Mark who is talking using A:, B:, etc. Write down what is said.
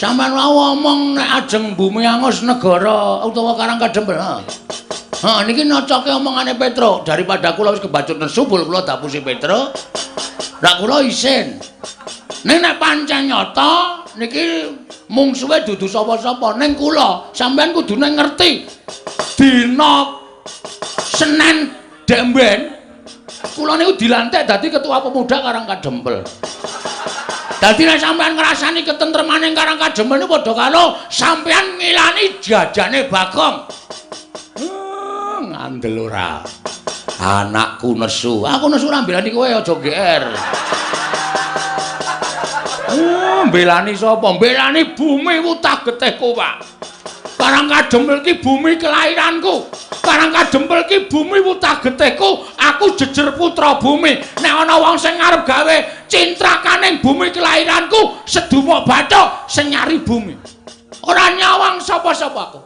A: Sampeyan wae omong nek ajeng bumi angus negara utawa Karang Kadempel. Ha niki nocoke omongane Petro daripada kula wis kebacut nesu kula dapusi Petro. Lah kula isin. Nek pancen nyata niki mungsuhe dudu sapa-sapa ning kula sampeyan kudune ngerti. Dina Senin Demben kula niku dilantik dadi ketua pemuda Karang Kadempel. Dadi nek sampeyan ngrasani ketentremaning Karang Kadempel niku padha karo sampeyan ngilani jajane Bagong. Ngandel ora. Anakku nesu. Aku nesu ora mbelani kowe aja GR. Mbelani sapa? Mbelani bumi wutah getih kowe. Karang Kadempel ki bumi kelahiranku. Karang Kadempel ki bumi wutah getihku. Aku jejer putra bumi. Nek ana wong sing arep gawe cintrakaning bumi kelahiranku, sedumuk bathuk sing nyari bumi. Ora nyawang sapa-sapa aku.